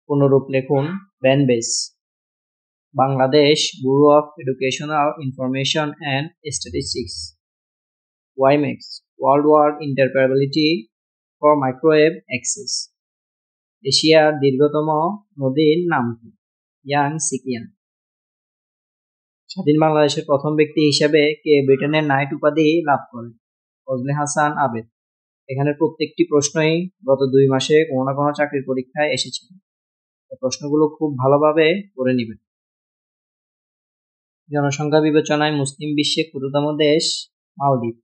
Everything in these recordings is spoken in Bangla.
পুনরূপ লিখুন BANBEIS. Bangladesh bureau of educational information and statistics. WiMAX, world wide interoperability for microwave access. এশিয়ার দীর্ঘতম নদীর নাম কি? ইয়াংসিকিয়াং। স্বাধীন বাংলাদেশের প্রথম ব্যক্তি হিসেবে কে ব্রিটেনের নাইট উপাধি লাভ করেন? ফজলে হাসান আবেদ। এখানে প্রত্যেকটি প্রশ্নই গত 2 মাসে কোনো না কোনো চাকরির পরীক্ষায় এসেছিল। প্রশ্নগুলো খুব ভালোভাবে করে নেবেন। জনসংখ্যা বিবেচনায় মুসলিম বিশ্বে ক্ষুদ্রতম দেশ মালদ্বীপ।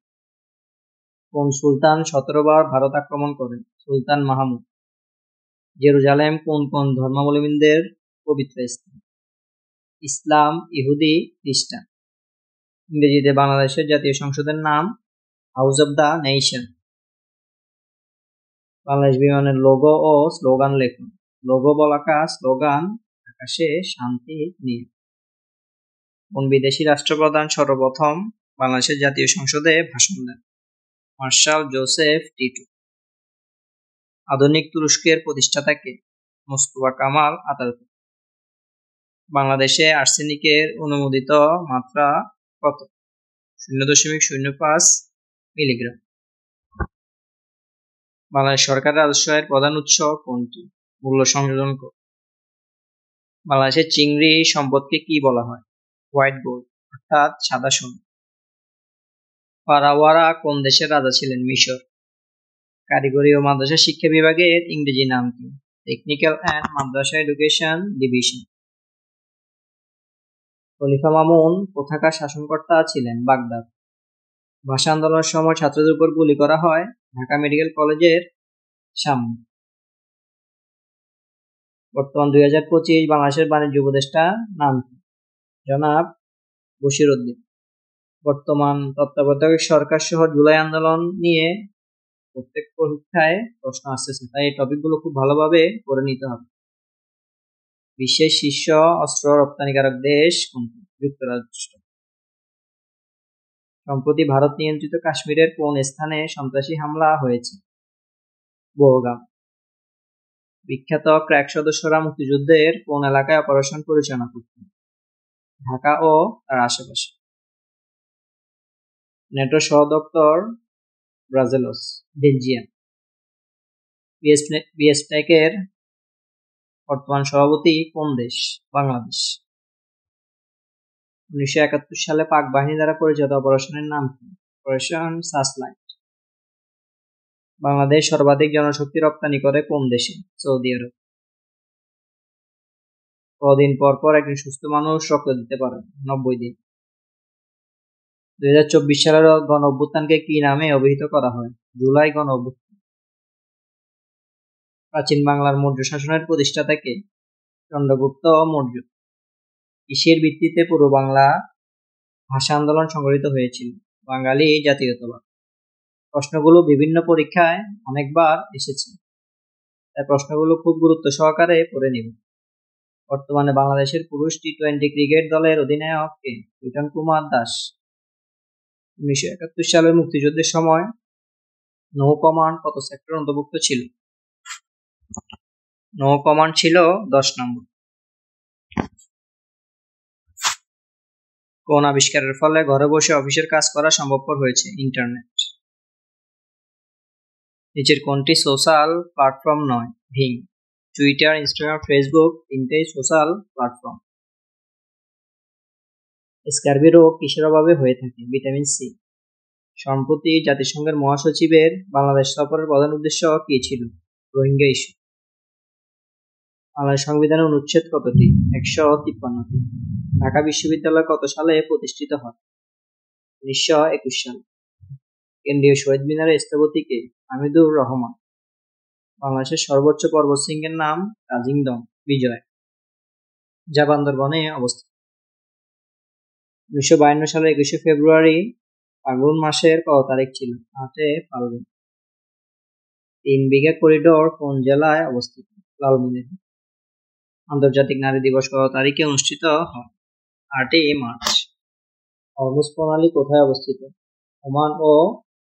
কোন সুলতান 17 বার ভারত আক্রমণ করেন? সুলতান মাহমুদ। জেরুজালেম কোন কোন ধর্মাবলম্বীদের পবিত্র স্থান? ইসলাম, ইহুদি, খ্রিস্টান। ইংরেজিতে বাংলাদেশের জাতীয় সংসদের নাম house of the nation. Bangladesh বিমানের লোগো ও স্লোগান লেখুন। লোগো বলাকা, স্লোগান আকাশে শান্তি নীল। কোন বিদেশি রাষ্ট্রপ্রধান সর্বপ্রথম বাংলাদেশের জাতীয় সংসদে ভাষণ দেন? Martial Joseph Tito. আধুনিক তুরস্কের প্রতিষ্ঠাতা কে? মোস্তফা কামাল আতাতুর্ক। বাংলাদেশে আর্সেনিকের অনুমোদিত মাত্রা কত? 0.05 মিলিগ্রাম। বাংলাদেশ সরকারের রাজস্ব আয়ের প্রধান উৎস কোনটি? মূল্য সংযোজন কর। বাংলাদেশের চিংড়ি সম্পদকে কি বলা হয়? হোয়াইট গোল্ড, অর্থাৎ সাদা সোনা। ফারাওয়ারা কোন দেশের রাজা ছিলেন? মিশর। কারিগরি ও মাদ্রাসা শিক্ষা বিভাগের ইংরেজি নাম কি? Technical and madrasa education division. খলিফা মামুন কোথাকার শাসনকর্তা ছিলেন? বাগদাদ। ভাষা আন্দোলনের সময় ছাত্রদের উপর গুলি করা হয় ঢাকা মেডিকেল কলেজের সামনে। বর্তমান 2025 বাংলাদেশের বাণিজ্য উপদেষ্টা নাম কি? জনাব বশির উদ্দিন। বর্তমান তত্ত্বাবধায়ক সরকার সহ জুলাই আন্দোলন নিয়ে প্রত্যেক পরীক্ষায় প্রশ্ন আসতেছে, তাই এই টপিকগুলো খুব ভালোভাবে করে নিতে হবে। বিশ্বের শীর্ষ অস্ত্র রপ্তানিকারক দেশ কোনটি? যুক্তরাষ্ট্র। সম্প্রতি ভারত নিয়ন্ত্রিত কাশ্মীরের কোন স্থানে সন্ত্রাসী হামলা হয়েছে? বোরগাম। বিখ্যাত ক্র্যাক সদস্যরা মুক্তিযুদ্ধের কোন এলাকায় অপারেশন পরিচালনা করতেন? ঢাকা ও তার আশেপাশে। নেটো সহ দপ্তর ব্রাসেলস, বেলজিয়াম। বিএসটেকের বর্তমান সভাপতি কোন দেশ? বাংলাদেশ। 1971 সালে পাক বাহিনী দ্বারা পরিচালিত অপারেশনের নাম কি? Operation searchlight. বাংলাদেশ সর্বাধিক জনশক্তি রপ্তানি করে কোন দেশে? সৌদি আরব। কদিন পর পর একজন সুস্থ মানুষ রক্ত দিতে পারে? 90 দিন। 2024 সালের গণ অভ্যুত্থানকে কি নামে অভিহিত করা হয়? জুলাই গণ অভ্যুত্থান। প্রাচীন বাংলার মৌর্য শাসনের প্রতিষ্ঠাতা কে? চন্দ্রগুপ্ত মৌর্য। কিসের ভিত্তিতে পূর্ব বাংলা ভাষা আন্দোলন সংগঠিত হয়েছিল? বাঙালি জাতীয়তাবাদ। প্রশ্নগুলো বিভিন্ন পরীক্ষায় অনেকবার এসেছে, তাই প্রশ্নগুলো খুব গুরুত্ব সহকারে পড়ে নিন। বর্তমানে বাংলাদেশের পুরুষ টি-20 ক্রিকেট দলের অধিনায়ক কে? লিটন কুমার দাস। 1971 সালের মুক্তিযুদ্ধের সময় নৌ কমান্ড কত সেক্টর অন্তর্ভুক্ত ছিল? নৌ কমান্ড ছিল 10 নম্বর। কোন আবিষ্কারের ফলে ঘরে বসে অফিসের কাজ করা সম্ভবপর হয়েছে? ইন্টারনেট। নিচের কোনটি সোশ্যাল প্ল্যাটফর্ম নয়? ভিং। টুইটার, ইনস্টাগ্রাম, ফেসবুক তিনটেই সোশ্যাল প্ল্যাটফর্ম। স্কার্বি রোগ কিসের অভাবে হয়ে থাকে? Vitamin C. সম্প্রতি জাতিসংঘের মহাসচিবের বাংলাদেশ সফরের প্রধান উদ্দেশ্য কি ছিল? রোহিঙ্গা ইস্যু। বাংলাদেশ সংবিধানের অনুচ্ছেদ কতটি? 153টি। ঢাকা বিশ্ববিদ্যালয় কত সালে প্রতিষ্ঠিত হয়? 1921 সালে। কেন্দ্রীয় শহীদ মিনারের স্থপতি কে? হামিদুর রহমান। বাংলাদেশের সর্বোচ্চ পর্বতশৃঙ্গের নাম তাজিংডং বিজয়, যা বান্দরবনে অবস্থিত। 1952 সালের 21শে ফেব্রুয়ারি ফাল্গুন মাসের কত তারিখ ছিল? 8 ফাল্গুন। 3 বিঘা করিডোর কোন জেলায় অবস্থিত? লালমনিরহাট। আন্তর্জাতিক নারী দিবস কত তারিখে অনুষ্ঠিত হয়? 8 মার্চ। হরমুজ প্রণালী কোথায় অবস্থিত? ওমান ও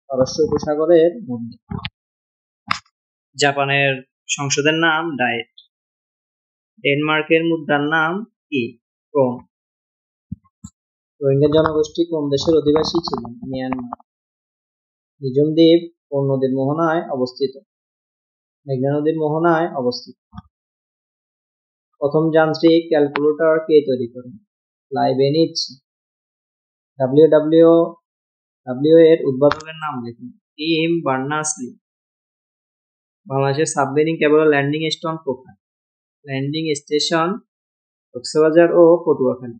পারস্য উপসাগরের মধ্যে। জাপানের সংসদের নাম ডায়েট। ডেনমার্কের মুদ্রার নাম কি? ক্রোন। রোহিঙ্গা জনগোষ্ঠী কোন দেশের অধিবাসী ছিলেন? মিয়ানমার। নিঝুম দ্বীপ কোন নদীর মোহনায় অবস্থিত? মেঘনা নদীর মোহনায় অবস্থিত। প্রথম যান্ত্রিক ক্যালকুলেটর কে তৈরি করেন? লাইবেনিজ। ডাব্লিউ এর উদ্ভাবকের নাম লিখুন। Team Berners-Lee. বাংলাদেশের সাবমেরিন কেবল ল্যান্ডিং স্টোন কোথায়? ল্যান্ডিং স্টেশন কক্সবাজার ও পটুয়াখালী।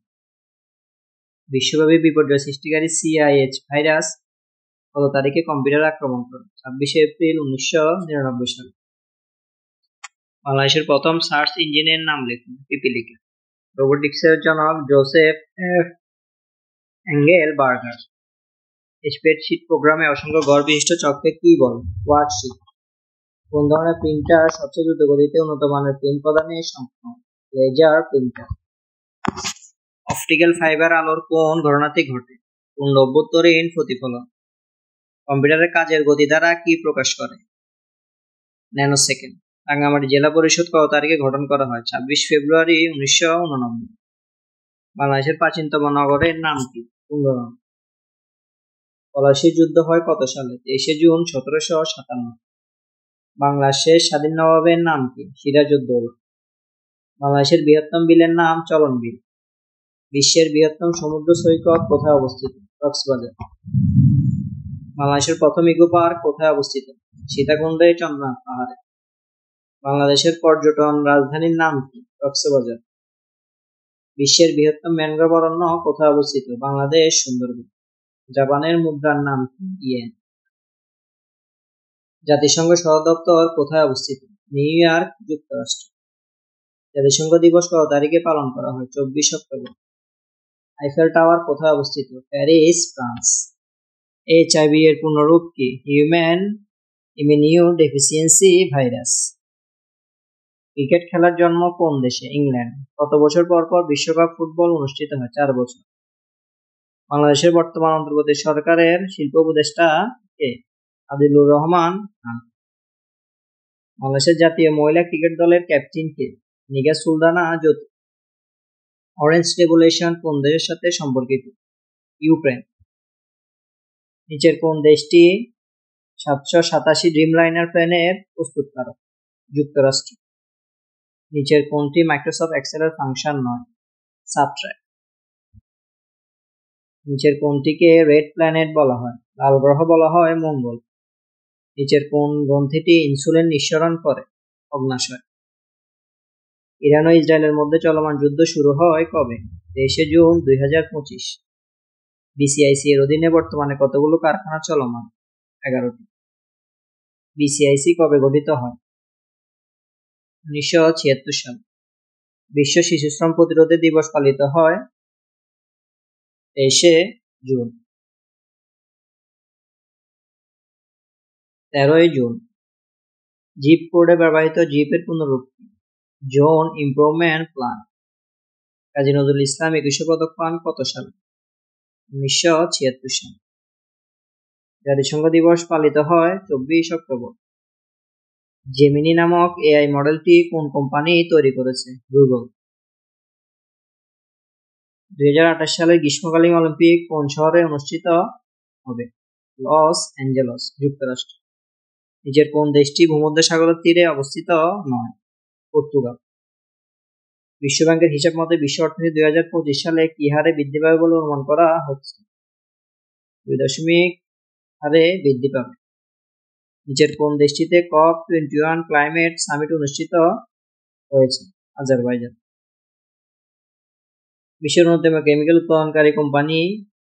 বিশ্বব্যাপী বিপর্যয় সৃষ্টিকারী CIH ভাইরাস কত তারিখে কম্পিউটার আক্রমণ করে? 26শে এপ্রিল 1999 সালে। বাংলাদেশের প্রথম সার্চ ইঞ্জিনের নাম লিখুন। পিপিলিকা। রোবোটিক্সের জনক জোসেফ এফ এঙ্গেলবার্গার। স্প্রেডশিট প্রোগ্রামে অসংখ্য ঘর বিশিষ্ট চককে কি বলে? ওয়ার্কশিট। কোন ধরনের প্রিন্টার সবচেয়ে দ্রুত গতিতে উন্নত মানের প্রিন্ট প্রদানে সক্ষম? Laser printer. অপটিক্যাল ফাইবার আলোর কোন ঘটনাতে ঘটে? কুণ্ড অভ্যন্তরীণ প্রতিফলন। কম্পিউটারের কাজের গতি দ্বারা কি প্রকাশ করে? ন্যানোসেকেন্ড। রাঙ্গামাটি জেলা পরিষদ কত তারিখে গঠন করা হয়? 26 ফেব্রুয়ারি 1989। বাংলাদেশের প্রাচীনতম নগরের নাম কি? কুন্ডরম। পলাশীর যুদ্ধ হয় কত সালে? 23শে জুন 1757। বাংলাদেশের স্বাধীন নবাবের নাম কি? সিরাজউদ্দৌলা। বাংলাদেশের বৃহত্তম বিলের নাম চলন বিল। বিশ্বের বৃহত্তম সমুদ্র সৈকত কোথায় অবস্থিত? কক্সবাজার। বাংলাদেশের প্রথম ইকো পার্ক কোথায় অবস্থিত? সীতাকুণ্ডে চন্দ্রনাথ পাহাড়ে। বাংলাদেশের পর্যটন রাজধানীর নাম কি? কক্সবাজার। বিশ্বের বৃহত্তম ম্যানগ্রোভ অরণ্য কোথায় অবস্থিত? বাংলাদেশ সুন্দরবন। জাপানের মুদ্রার নাম কি? ইয়েন। জাতিসংঘ সদর দপ্তর কোথায় অবস্থিত? নিউ ইয়র্ক, যুক্তরাষ্ট্র। জাতিসংঘ দিবস কত তারিখে পালন করা হয়? 24 অক্টোবর। আইফেল টাওয়ার কোথায় অবস্থিত? Paris, France. HIV এর পূর্ণরূপ কি? Human immunodeficiency virus. ক্রিকেট খেলার জন্ম কোন দেশে? ইংল্যান্ড। কত বছর পর পর বিশ্বকাপ ফুটবল অনুষ্ঠিত হয়? 4 বছর। বাংলাদেশের বর্তমান অন্তর্বর্তী সরকারের শিল্প উপদেষ্টা কে? আদিলুর রহমান খান। বাংলাদেশের জাতীয় মহিলা ক্রিকেট দলের ক্যাপ্টেন কে? নিগার সুলতানা জ্যোতি। অরেঞ্জ রেভলিউশন কোন দেশের সাথে সম্পর্কিত? ইউক্রেন। নিচের কোন দেশটি 787 ড্রিমলাইনার প্লেনের প্রস্তুতকারক? যুক্তরাষ্ট্র। নিচের কোনটি মাইক্রোসফট এক্সেলের ফাংশন নয়? সাবট্র্যাক্ট। নিচের কোনটিকে রেড প্ল্যানেট বলা হয়? লাল গ্রহ বলা হয় মঙ্গল। নিচের কোন গ্রন্থিটি ইনসুলিন নিঃসরণ করে? অগ্ন্যাশয়। ইরান ও ইসরায়েলের মধ্যে চলমান যুদ্ধ শুরু হয় কবে? 23শে জুন 2025। BCIC এর অধীনে বর্তমানে কতগুলো কারখানা চলমান? 11টি। BCIC কবে গঠিত হয়? 1976 সাল। বিশ্ব শিশুশ্রম প্রতিরোধে দিবস পালিত হয় 23শে জুন। 13ই জুন। জিপ কোডে ব্যবহৃত জিপের পূর্ণরূপ কি? Zone improvement plan. Kazi Nazrul Islam Ekushey Padak পান কত সালে? 1976 সালে। জাতিসংঘ দিবস পালিত হয় 24 অক্টোবর। জেমিনি নামক AI মডেলটি কোন কোম্পানি তৈরি করেছে? গুগল। 2028 সালের গ্রীষ্মকালীন অলিম্পিক কোন শহরে অনুষ্ঠিত হবে? লস অ্যাঞ্জেলস, যুক্তরাষ্ট্র। নিচের কোন দেশটি ভূমধ্যসাগরের তীরে অবস্থিত নয়? পর্তুগাল। বিশ্বব্যাংকের হিসাব মতে বিশ্ব অর্থনীতি 2025 সালে কি হারে বৃদ্ধি পাবে বলে অনুমান করা হচ্ছে? 2 হারে বৃদ্ধি পাবে। নিচের কোন দেশটিতে COP21 ক্লাইমেট সামিট অনুষ্ঠিত হয়েছে? আজারবাইজান। বিশ্বের অন্যতম কেমিক্যাল উৎপাদনকারী কোম্পানি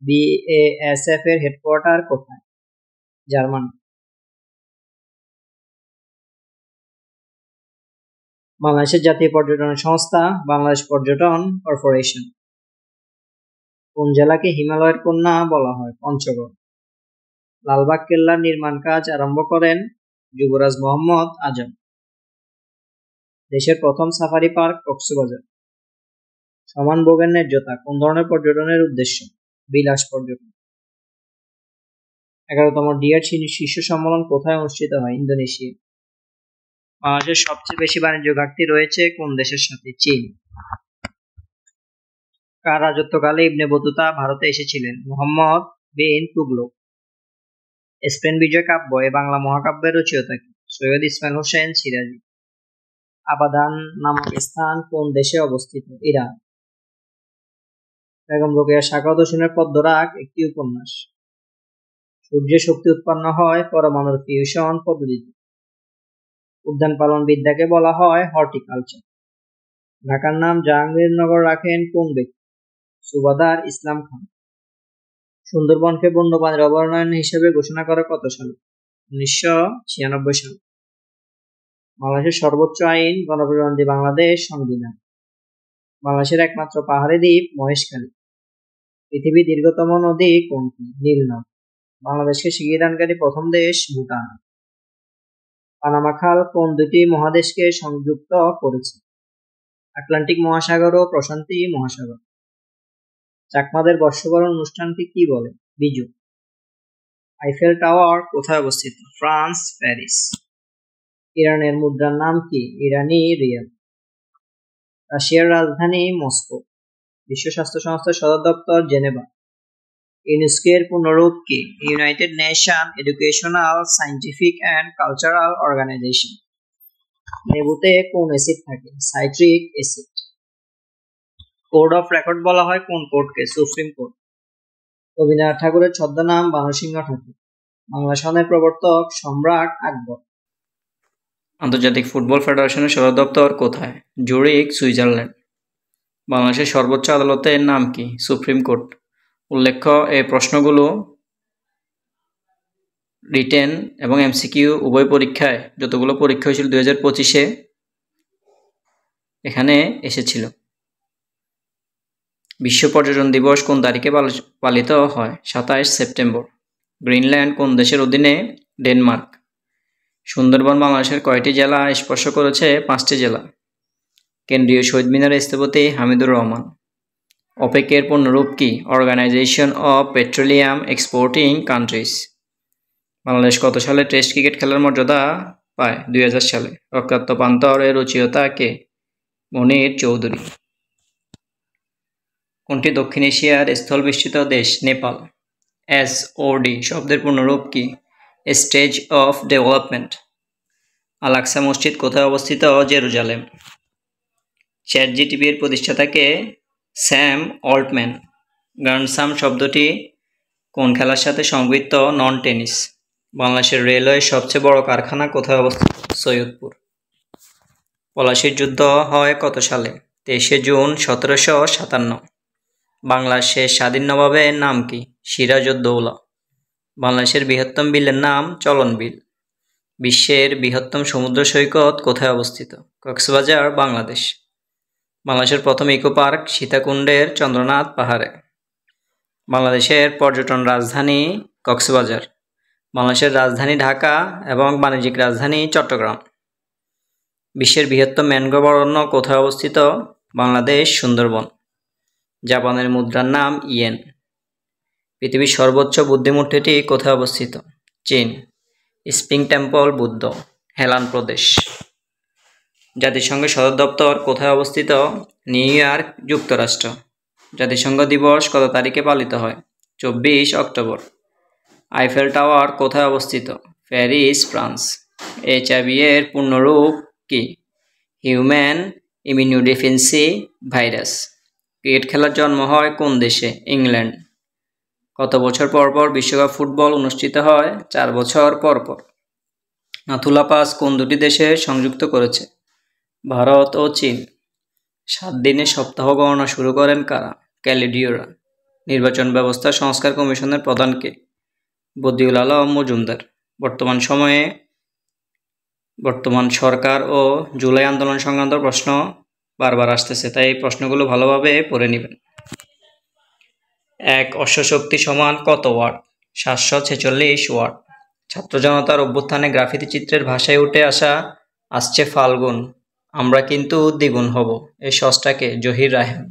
BASF এর হেডকোয়ার্টার কোথায়? জার্মানি। বাংলাদেশের জাতীয় পর্যটন সংস্থা বাংলাদেশ পর্যটন কর্পোরেশন। কোন জেলাকে হিমালয়ের কন্যা বলা হয়? পঞ্চগড়। লালবাগ কেল্লার নির্মাণ কাজ আরম্ভ করেন যুবরাজ মোহাম্মদ আজম। দেশের প্রথম সাফারি পার্ক কক্সবাজার। সমান ভোগের ন্যায্যতা কোন ধরনের পর্যটনের উদ্দেশ্য? বিলাস পর্যটন। 11তম ডিএড শীর্ষ সম্মেলন কোথায় অনুষ্ঠিত হয়? ইন্দোনেশিয়া। বাংলাদেশের সবচেয়ে বেশি বাণিজ্য ঘাটতি রয়েছে কোন দেশের সাথে? চীন। কার রাজত্বকালে ইবনে বতুতা ভারতে এসেছিলেন? মুহাম্মদ বিন তুগলক। স্পেন বিজয় কাব্য এ বাংলা মহাকাব্যের রচয়িতা কি? সৈয়দ ইসমাইল হোসেন সিরাজি। আবাদান নামক স্থান কোন দেশে অবস্থিত? ইরান। বেগম রোকেয়া সাখাওয়াত হোসেনের পদ্মরাগ একটি উপন্যাস। সূর্যের শক্তি উৎপন্ন হয় পরমাণুর ফিউশন পদ্ধতিতে। উদ্যান পালন বিদ্যাকে বলা হয় হর্টিকালচার। ঢাকার নাম জাহাঙ্গীরনগর রাখেন কোন ব্যক্তি? সুবাদার ইসলাম খান। সুন্দরবনকে বন্যপ্রাণীর অভয়ারণ্য হিসেবে ঘোষণা করে কত সালে? 1996 সালে। বাংলাদেশের সর্বোচ্চ আইন গণপ্রজাতন্ত্রী বাংলাদেশ সংবিধান। বাংলাদেশের একমাত্র পাহাড়ি দ্বীপ মহেশখালী। পৃথিবীর দীর্ঘতম নদী কোনটি? নীল নদ। বাংলাদেশকে স্বীকৃতিদানকারী প্রথম দেশ ভুটান। পানামা খাল কোন দুটি মহাদেশকে সংযুক্ত করেছে? আটলান্টিক মহাসাগর ও প্রশান্ত মহাসাগর। চাকমাদের বর্ষবরণ অনুষ্ঠানটি কি বলে? বিজু। আইফেল টাওয়ার কোথায় অবস্থিত? France, Paris. ইরানের মুদ্রার নাম কি? ইরানি রিয়াল। রাশিয়ার রাজধানী মস্কো। বিশ্ব স্বাস্থ্য সংস্থার সদর দপ্তর জেনেভা। ইউনেস্কোর পূর্ণরূপ কি? United nation educational, scientific and cultural organisation. লেবুতে কোন অ্যাসিড থাকে? Citric acid. Code of record বলা হয় কোন কোর্টকে? Supreme court. রবীন্দ্রনাথ ঠাকুরের ছদ্মনাম বানরসিংহ ঠাকুর। বাংলা সনের প্রবর্তক সম্রাট আকবর। আন্তর্জাতিক ফুটবল ফেডারেশনের সদর দপ্তর কোথায়? জুরিখ, সুইজারল্যান্ড। বাংলাদেশের সর্বোচ্চ আদালতের নাম কি? Supreme court. উল্লেখ্য এই প্রশ্নগুলো রিটেন এবং এমসিকিউ উভয় পরীক্ষায় যতগুলো পরীক্ষা হয়েছিল 2025-এ এখানে এসেছিল। বিশ্ব পর্যটন দিবস কোন তারিখে পালিত হয়? 27 সেপ্টেম্বর। গ্রিনল্যান্ড কোন দেশের অধীনে? ডেনমার্ক। সুন্দরবন বাংলাদেশের কয়টি জেলা স্পর্শ করেছে? 5টি জেলা। কেন্দ্রীয় শহীদ মিনারের স্থপতি হামিদুর রহমান। ওপেকের পূর্ণরূপ কি? Organisation of petroleum exporting countries. Bangladesh কত সালে টেস্ট ক্রিকেট খেলার মর্যাদা পায়? 2000 সালে। রক্তাক্ত প্রান্তর এর রচয়িতা কে? মনির চৌধুরী। কোনটি দক্ষিণ এশিয়ার স্থলবেষ্টিত দেশ? নেপাল। এসওডি শব্দের পূর্ণরূপ কি? Stage of development. আল-আকসা মসজিদ কোথায় অবস্থিত? জেরুজালেম। চ্যাটজিপিটি এর প্রতিষ্ঠাতা কে? Sam Altman. গ্র্যান্ড স্ল্যাম শব্দটি কোন খেলার সাথে সংযুক্ত? Lawn tennis. বাংলাদেশের রেলওয়ের সবচেয়ে বড় কারখানা কোথায় অবস্থিত? সৈয়দপুর। পলাশীর যুদ্ধ হয় কত সালে? 23 জুন 1757। বাংলাদেশের স্বাধীন নবাবের নাম কি? সিরাজউদ্দৌলা। বাংলাদেশের বৃহত্তম বিলের নাম চলন বিল। বিশ্বের বৃহত্তম সমুদ্র সৈকত কোথায় অবস্থিত? কক্সবাজার, বাংলাদেশ। বাংলাদেশের প্রথম ইকো পার্ক সীতাকুণ্ডের চন্দ্রনাথ পাহাড়ে। বাংলাদেশের পর্যটন রাজধানী কক্সবাজার। বাংলাদেশের রাজধানী ঢাকা এবং বাণিজ্যিক রাজধানী চট্টগ্রাম। বিশ্বের বৃহত্তম ম্যানগ্রোভ অরণ্য কোথায় অবস্থিত? বাংলাদেশ, সুন্দরবন। জাপানের মুদ্রার নাম ইয়েন। পৃথিবীর সর্বোচ্চ বুদ্ধিমূর্তিটি কোথায় অবস্থিত? চীন। স্প্রিং টেম্পল বুদ্ধ, হেলান প্রদেশ। জাতিসংঘের সদর দপ্তর কোথায় অবস্থিত? নিউ ইয়র্ক, যুক্তরাষ্ট্র। জাতিসংঘ দিবস কত তারিখে পালিত হয়? 24 অক্টোবর। আইফেল টাওয়ার কোথায় অবস্থিত? Paris, France. এইচআইভি এর পূর্ণরূপ কি? Human immunodeficiency virus. ক্রিকেট খেলার জন্ম হয় কোন দেশে? ইংল্যান্ড। কত বছর পর পর বিশ্বকাপ ফুটবল অনুষ্ঠিত হয়? 4 বছর পর পর। নাথুলা পাস কোন দুটি দেশে সংযুক্ত করেছে? ভারত ও চীন। 7 দিনের সপ্তাহ গণনা শুরু করেন কারা? ক্যালিডীয়রা। নির্বাচন ব্যবস্থা সংস্কার কমিশনের প্রধান কে? বদিউল আলম মজুমদার। বর্তমান সরকার ও জুলাই আন্দোলন সংক্রান্ত প্রশ্ন বারবার আসতেছে, তাই এই প্রশ্নগুলো ভালোভাবে পড়ে নেবেন। এক অশ্বশক্তি সমান কত ওয়াট? 746 ওয়াট। ছাত্র জনতার অভ্যুত্থানে গ্রাফিতি চিত্রের ভাষায় উঠে আসছে ফাল্গুন, আমরা কিন্তু দ্বিগুণ হব, এই সস্তাকে জহির রায়হান।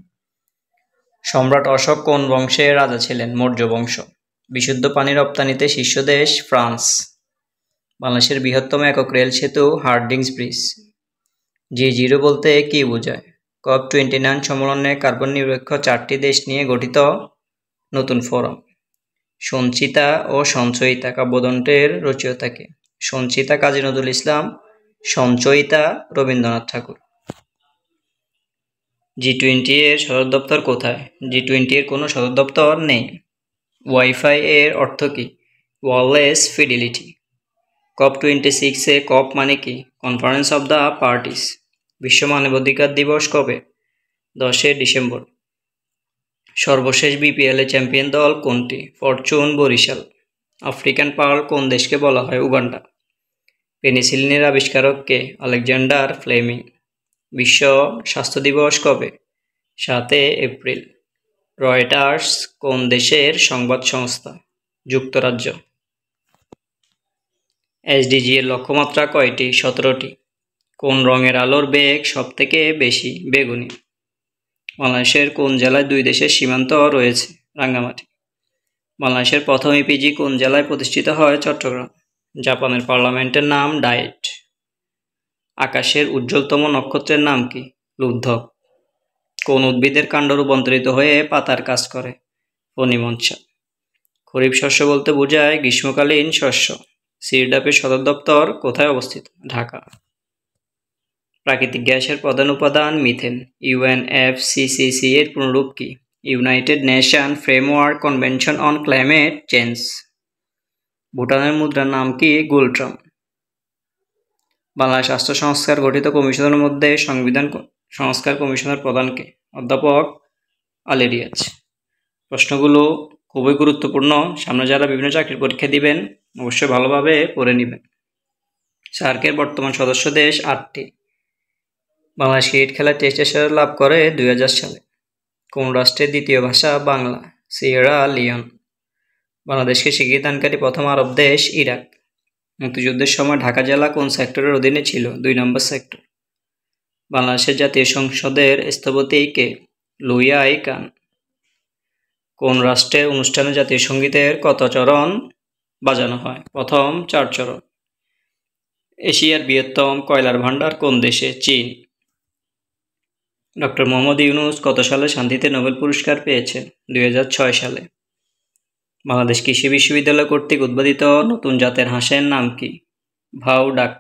সম্রাট অশোক কোন বংশের রাজা ছিলেন? মৌর্য বংশ। বিশুদ্ধ পানি রপ্তানিতে শীর্ষ দেশ? ফ্রান্স। বাংলাদেশের বৃহত্তম একক রেল সেতু হার্ডিঞ্জ ব্রিজ। G0 বলতে কি বোঝায়? COP29 সম্মেলনে কার্বন নিরপেক্ষ 4টি দেশ নিয়ে গঠিত নতুন ফোরাম। সঞ্চিতা ও সঞ্চয়িতা কাব্যগ্রন্থের রচয়িতা কে? সঞ্চিতা কাজী নজরুল ইসলাম, সঞ্চয়িতা রবীন্দ্রনাথ ঠাকুর। G20 এর সদর দপ্তর কোথায়? G20 এর কোনো সদর দপ্তর নেই। ওয়াইফাই এর অর্থ কি? Wireless fidelity. COP26 এ কপ মানে কি? Conference of the parties. বিশ্ব মানবাধিকার দিবস কবে? 10 ডিসেম্বর। সর্বশেষ বিপিএল এ চ্যাম্পিয়ন দল কোনটি? ফরচুন বরিশাল। আফ্রিকান পার্ল কোন দেশকে বলা হয়? উগান্ডা। পেনিসিলিনের আবিষ্কারক কে? Alexander Fleming. বিশ্ব স্বাস্থ্য দিবস কবে? 7 এপ্রিল। রয়টার্স কোন দেশের সংবাদ সংস্থা? যুক্তরাজ্য। SDG এর লক্ষ্যমাত্রা কয়টি? 17টি। কোন রঙের আলোর বেগ সবথেকে বেশি? বেগুনি। বাংলাদেশের কোন জেলায় 2 দেশের সীমান্ত রয়েছে? রাঙ্গামাটি। বাংলাদেশের প্রথম ইপিজি কোন জেলায় প্রতিষ্ঠিত হয়? চট্টগ্রাম। জাপানের পার্লামেন্টের নাম ডায়েট। আকাশের উজ্জ্বলতম নক্ষত্রের নাম কি? লুব্ধক। কোন উদ্ভিদের কাণ্ড রূপান্তরিত হয়ে পাতার কাজ করে? ফণিমনসা। খরিফ শস্য বলতে বোঝায় গ্রীষ্মকালীন শস্য। সিরডাপের সদর দপ্তর কোথায় অবস্থিত? ঢাকা। প্রাকৃতিক গ্যাসের প্রধান উপাদান মিথেন। UNFCCC এর পুনরূপ কি? United nation framework convention on climate change. ভুটানের মুদ্রার নাম কি? গুলট্রাম। বাংলাদেশ রাষ্ট্র সংস্কার গঠিত কমিশনের মধ্যে সংবিধান সংস্কার কমিশনের প্রধানকে? অধ্যাপক আলী রিয়াজ। প্রশ্নগুলো খুবই গুরুত্বপূর্ণ। সামনে যারা বিভিন্ন চাকরির পরীক্ষা দিবেন অবশ্যই ভালোভাবে পড়ে নেবেন। সার্কের বর্তমান সদস্য দেশ 8টি। বাংলাদেশ ক্রিকেট খেলায় টেস্ট এশিয়া লাভ করে 2000 সালে। কোন রাষ্ট্রের দ্বিতীয় ভাষা বাংলা? Sierra Leone. বাংলাদেশকে স্বীকৃতিদানকারী প্রথম আরব দেশ ইরাক। মুক্তিযুদ্ধের সময় ঢাকা জেলা কোন সেক্টরের অধীনে ছিল? 2 নম্বর সেক্টর। বাংলাদেশের জাতীয় সংসদের স্থপতি কে? লুইয়া আই কান। কোন রাষ্ট্রের অনুষ্ঠানে জাতীয় সঙ্গীতের কত চরণ বাজানো হয়? প্রথম 4 চরণ। এশিয়ার বৃহত্তম কয়লার ভান্ডার কোন দেশে? চীন। ডক্টর মোহাম্মদ ইউনূস কত সালে শান্তিতে নোবেল পুরস্কার পেয়েছেন? 2006 সালে। বাংলাদেশ কৃষি বিশ্ববিদ্যালয় কর্তৃক উদ্ভাবিত নতুন জাতের হাঁসের নাম কি? ভাউ ডাক।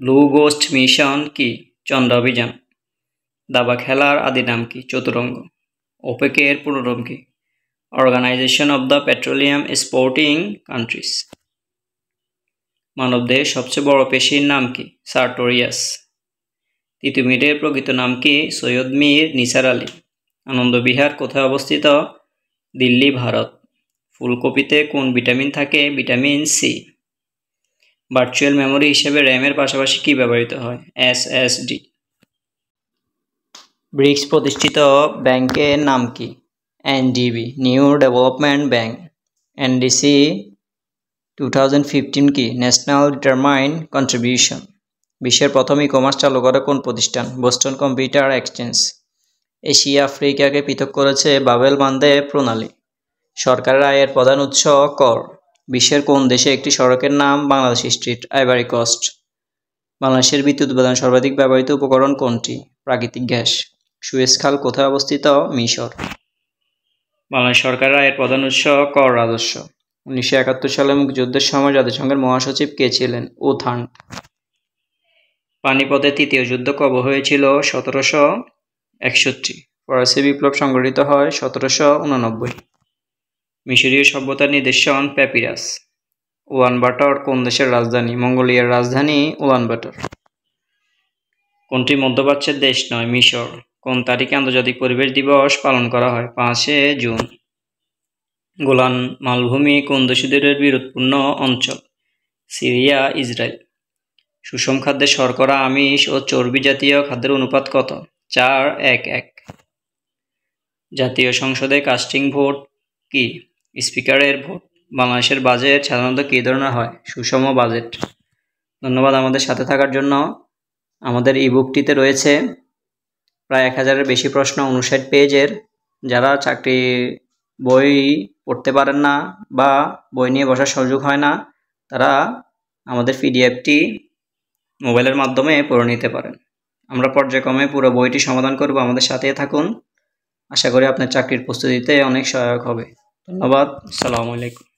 ব্লু গোস্ট মিশন কি? চন্দ্র অভিযান। দাবা খেলার আদি নাম কি? চতুরঙ্গ। ওপেকের পুনরূপ কি? Organisation of the petroleum exporting countries. মানবদেহের সবচেয়ে বড় পেশির নাম কি? সার্টোরিয়াস। তিতুমিরের প্রকৃত নাম কি? সৈয়দ মীর নিসার আলী। আনন্দবিহার কোথায় অবস্থিত? দিল্লি, ভারত। ফুলকপিতে কোন ভিটামিন থাকে? Vitamin C. ভার্চুয়াল মেমোরি হিসেবে র্যামের পাশাপাশি কি ব্যবহৃত হয়? SSD। ব্রিক্স প্রতিষ্ঠিত ব্যাংকের নাম কি? NDB, new development bank. NDC 2015 কি? National determined contribution. বিশ্বের প্রথম ই-কমার্স চালু করে কোন প্রতিষ্ঠান? Boston computer exchange. এশিয়া আফ্রিকাকে পৃথক করেছে বাবেল মানদেব প্রণালী। সরকারের আয়ের প্রধান উৎস কর। বিশ্বের কোন দেশে একটি সড়কের নাম বাংলাদেশ স্ট্রিট? Ivory coast. বাংলাদেশের বিদ্যুৎ উৎপাদন সর্বাধিক ব্যবহৃত উপকরণ কোনটি? প্রাকৃতিক গ্যাস। সুয়েজ খাল কোথায় অবস্থিত? মিশর। বাংলাদেশ সরকারের আয়ের প্রধান উৎস কর রাজস্ব। 1971 সালে মুক্তিযুদ্ধের সময় জাতিসংঘের মহাসচিব কে ছিলেন? ও থান্ট। পানিপথের তৃতীয় যুদ্ধ কবে হয়েছিল? 1761। ফরাসি বিপ্লব সংঘটিত হয় 1789। মিশরীয় সভ্যতার নিদর্শন প্যাপিরাস। উলানবাটর কোন দেশের রাজধানী? মঙ্গোলিয়ার রাজধানী উলানবাটর। কোনটি মধ্যপ্রাচ্যের দেশ নয়? মিশর। কোন তারিখে আন্তর্জাতিক পরিবেশ দিবস পালন করা হয়? 5 জুন। গোলান মালভূমি কোন দেশদের বিরোধপূর্ণ অঞ্চল? Syria, Israel. সুষম খাদ্যে শর্করা, আমিষ ও চর্বি জাতীয় খাদ্যের অনুপাত কত? 4:1:1। জাতীয় সংসদে কাস্টিং ভোট কি? স্পিকারের ভোট। বাংলাদেশের বাজেট সাধারণত কী ধরনের হয়? সুষম বাজেট। ধন্যবাদ আমাদের সাথে থাকার জন্য। আমাদের ইবুকটিতে রয়েছে প্রায় 1000-এর বেশি প্রশ্ন, 59 পেজের। যারা চাকরি বই পড়তে পারেন না বা বই নিয়ে বসার সুযোগ হয় না, তারা আমাদের পিডিএফটি মোবাইলের মাধ্যমে পড়ে নিতে পারেন। আমরা পর্যায়ক্রমে পুরো বইটি সমাধান করব, আমাদের সাথেই থাকুন। আশা করি আপনার চাকরির প্রস্তুতিতে অনেক সহায়ক হবে। ধন্যবাদ। আসসালামু আলাইকুম।